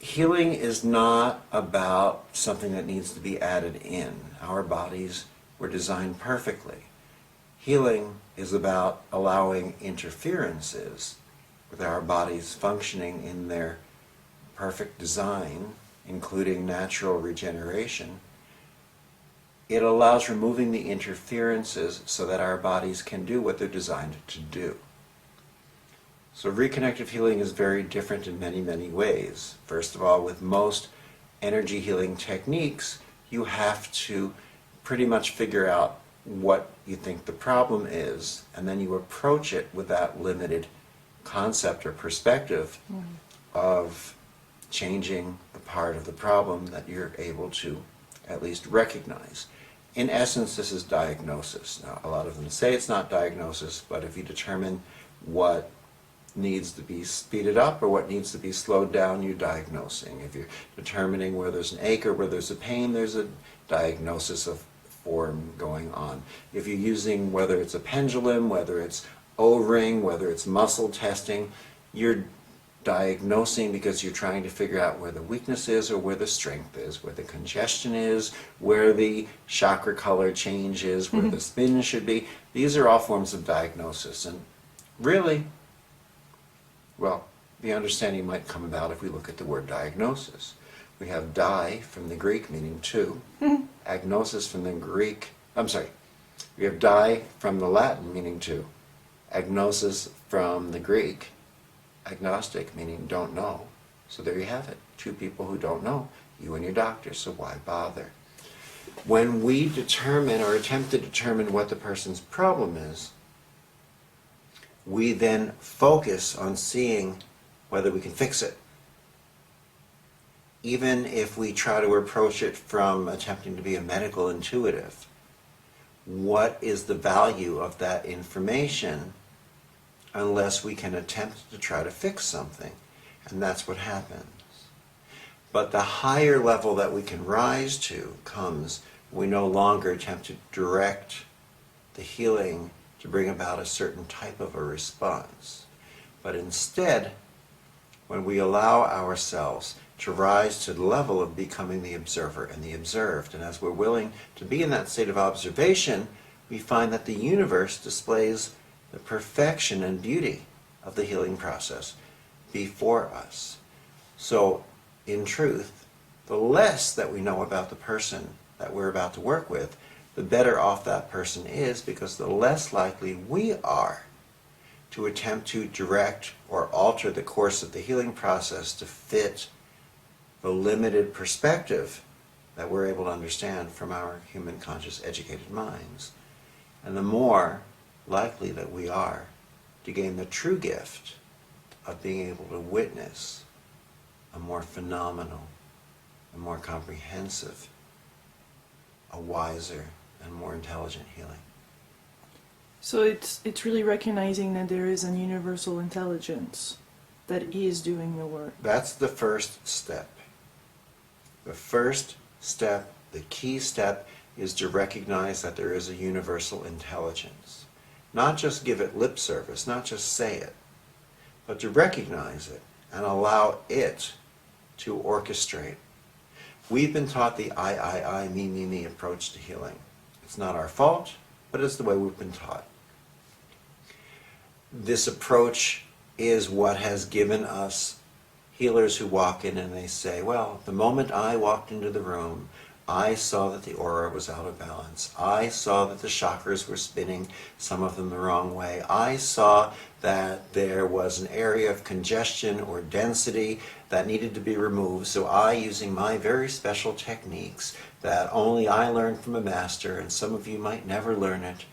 Healing is not about something that needs to be added in. Our bodies were designed perfectly. Healing is about allowing interferences with our bodies functioning in their perfect design, including natural regeneration. It allows removing the interferences so that our bodies can do what they're designed to do. So reconnective healing is very different in many, many ways. First of all, with most energy healing techniques, you have to pretty much figure out what you think the problem is, and then you approach it with that limited concept or perspective of changing the part of the problem that you're able to at least recognize. In essence, this is diagnosis. Now, a lot of them say it's not diagnosis, but if you determine what needs to be speeded up or what needs to be slowed down, you're diagnosing. If you're determining where there's an ache or where there's a pain, there's a diagnosis of form going on. If you're using, whether it's a pendulum, whether it's O-ring, whether it's muscle testing, you're diagnosing because you're trying to figure out where the weakness is or where the strength is, where the congestion is, where the chakra color change is, where the spin should be. These are all forms of diagnosis. And really, well, the understanding might come about if we look at the word diagnosis. We have di from the Greek, meaning two. Agnosis from the Greek, we have di from the Latin, meaning two. Agnosis from the Greek, agnostic, meaning don't know. So there you have it. Two people who don't know, you and your doctor, so why bother? When we determine or attempt to determine what the person's problem is, we then focus on seeing whether we can fix it. Even if we try to approach it from attempting to be a medical intuitive, what is the value of that information unless we can attempt to try to fix something? And that's what happens. But the higher level that we can rise to comes when we no longer attempt to direct the healing to bring about a certain type of a response. But instead, when we allow ourselves to rise to the level of becoming the observer and the observed, and as we're willing to be in that state of observation, we find that the universe displays the perfection and beauty of the healing process before us. So, in truth, the less that we know about the person that we're about to work with, the better off that person is, because the less likely we are to attempt to direct or alter the course of the healing process to fit the limited perspective that we're able to understand from our human conscious educated minds. And the more likely that we are to gain the true gift of being able to witness a more phenomenal, a more comprehensive, a wiser, and more intelligent healing. So it's really recognizing that there is an universal intelligence that is doing the work. That's the first step. The first step, the key step, is to recognize that there is a universal intelligence. Not just give it lip service, not just say it, but to recognize it and allow it to orchestrate. We've been taught the I, me approach to healing. It's not our fault, but it's the way we've been taught. This approach is what has given us healers who walk in and they say, well, the moment I walked into the room, I saw that the aura was out of balance. I saw that the chakras were spinning, some of them the wrong way. I saw that there was an area of congestion or density that needed to be removed. So I, using my very special techniques that only I learned from a master, and some of you might never learn it,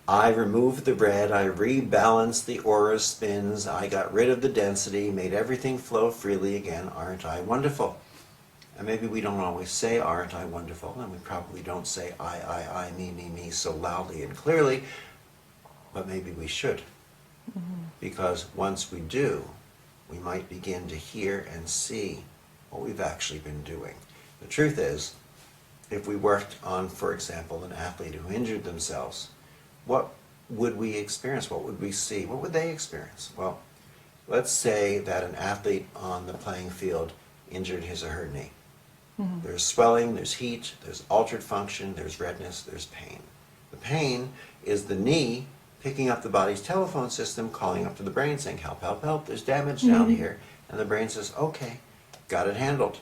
I removed the red, I rebalanced the aura spins, I got rid of the density, made everything flow freely again. Aren't I wonderful? And maybe we don't always say, aren't I wonderful? And we probably don't say I, me so loudly and clearly, but maybe we should. Because once we do, we might begin to hear and see what we've actually been doing. The truth is, if we worked on, for example, an athlete who injured themselves, what would we experience? What would we see? What would they experience? Well, let's say that an athlete on the playing field injured his or her knee. There's swelling, there's heat, there's altered function, there's redness, there's pain. The pain is the knee picking up the body's telephone system, calling up to the brain saying, help, help, help, there's damage down here. And the brain says, okay, got it handled.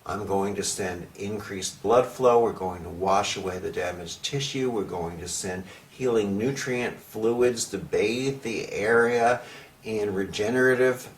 I'm going to send increased blood flow, we're going to wash away the damaged tissue, we're going to send healing nutrient fluids to bathe the area in regenerative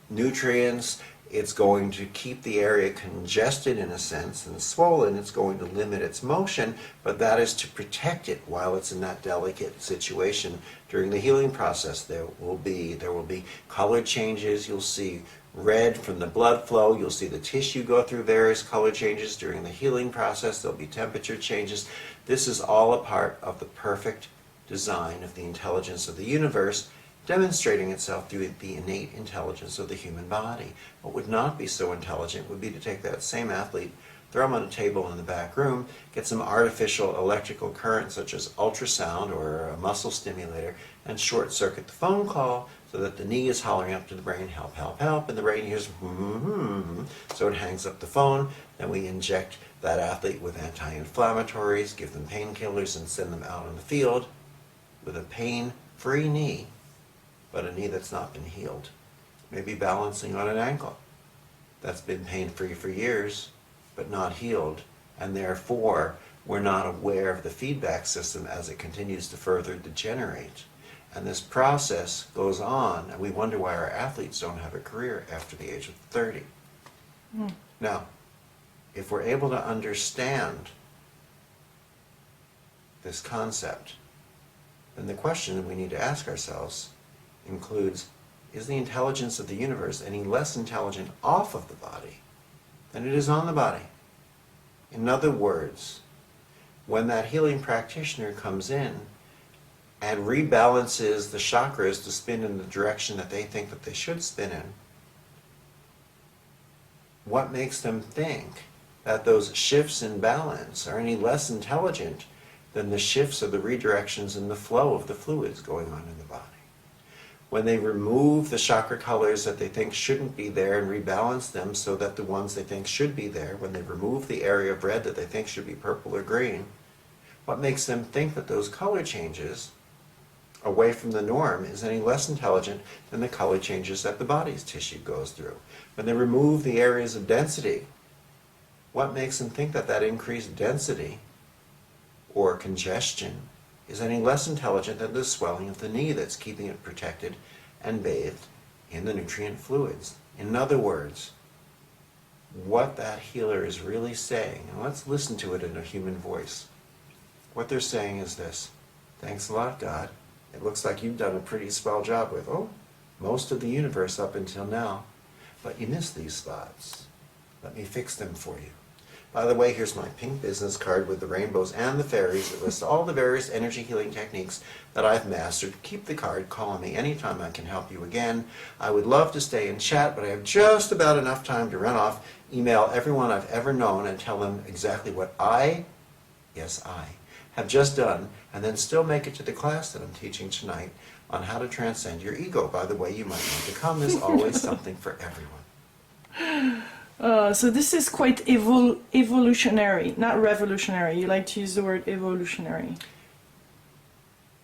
nutrients. It's going to keep the area congested in a sense and swollen. It's going to limit its motion, but that is to protect it while it's in that delicate situation. During the healing process, there will be color changes. You'll see red from the blood flow. You'll see the tissue go through various color changes during the healing process. There'll be temperature changes. This is all a part of the perfect design of the intelligence of the universe, demonstrating itself through the innate intelligence of the human body. What would not be so intelligent would be to take that same athlete, throw him on a table in the back room, get some artificial electrical current such as ultrasound or a muscle stimulator, and short circuit the phone call so that the knee is hollering up to the brain, help, help, help, and the brain hears, so it hangs up the phone. Then we inject that athlete with anti-inflammatories, give them painkillers, and send them out on the field with a pain-free knee, but a knee that's not been healed. Maybe balancing on an ankle that's been pain-free for years, but not healed, and therefore we're not aware of the feedback system as it continues to further degenerate. And this process goes on, and we wonder why our athletes don't have a career after the age of 30. Now, if we're able to understand this concept, then the question that we need to ask ourselves includes, is the intelligence of the universe any less intelligent off of the body than it is on the body? In other words, when that healing practitioner comes in and rebalances the chakras to spin in the direction that they think that they should spin in, what makes them think that those shifts in balance are any less intelligent than the shifts or the redirections in the flow of the fluids going on in the body? When they remove the chakra colors that they think shouldn't be there and rebalance them so that the ones they think should be there, when they remove the area of red that they think should be purple or green, what makes them think that those color changes away from the norm is any less intelligent than the color changes that the body's tissue goes through? When they remove the areas of density, what makes them think that that increased density or congestion is any less intelligent than the swelling of the knee that's keeping it protected and bathed in the nutrient fluids? In other words, what that healer is really saying, and let's listen to it in a human voice. What they're saying is this: thanks a lot, God. It looks like you've done a pretty swell job with, most of the universe up until now, but you missed these spots. Let me fix them for you. By the way, here's my pink business card with the rainbows and the fairies that lists all the various energy healing techniques that I've mastered. Keep the card, call on me anytime I can help you again. I would love to stay and chat, but I have just about enough time to run off, email everyone I've ever known and tell them exactly what I have just done, and then still make it to the class that I'm teaching tonight on how to transcend your ego. By the way, you might want to come. There's always something for everyone. So this is quite evolutionary, not revolutionary. You like to use the word evolutionary.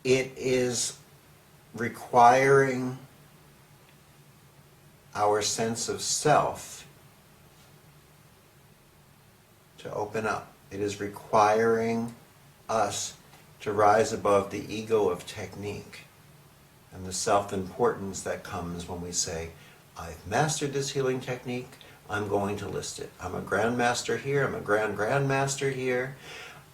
It is requiring our sense of self to open up. It is requiring us to rise above the ego of technique and the self-importance that comes when we say, I've mastered this healing technique, I'm going to list it. I'm a grandmaster here, I'm a grandmaster here.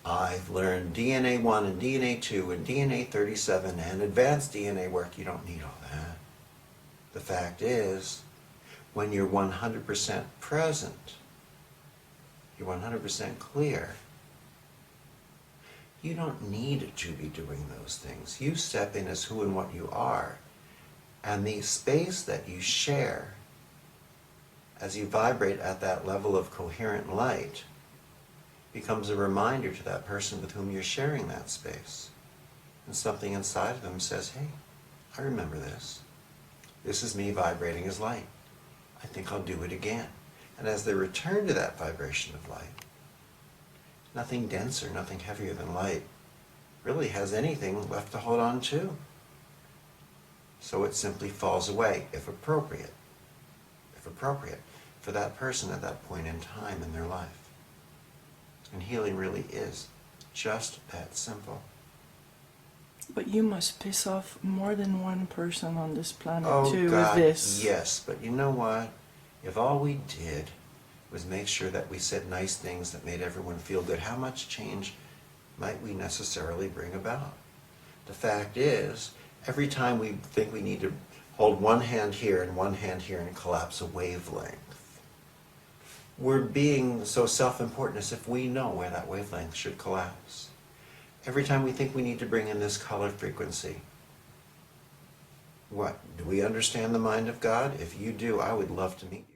I've learned DNA 1 and DNA 2 and DNA 37 and advanced DNA work. You don't need all that. The fact is, when you're 100% present, you're 100% clear, you don't need to be doing those things. You step in as who and what you are. And the space that you share as you vibrate at that level of coherent light becomes a reminder to that person with whom you're sharing that space. And something inside of them says, hey, I remember this. This is me vibrating as light. I think I'll do it again. And as they return to that vibration of light, nothing denser, nothing heavier than light really has anything left to hold on to. So it simply falls away, if appropriate, for that person at that point in time in their life. And healing really is just that simple. But you must piss off more than one person on this planet Oh too God, with this. yes, but you know what? If all we did was make sure that we said nice things that made everyone feel good, how much change might we necessarily bring about? The fact is, every time we think we need to hold one hand here and one hand here and collapse a wavelength, we're being so self-important as if we know where that wavelength should collapse. Every time we think we need to bring in this color frequency, what? Do we understand the mind of God? If you do, I would love to meet you.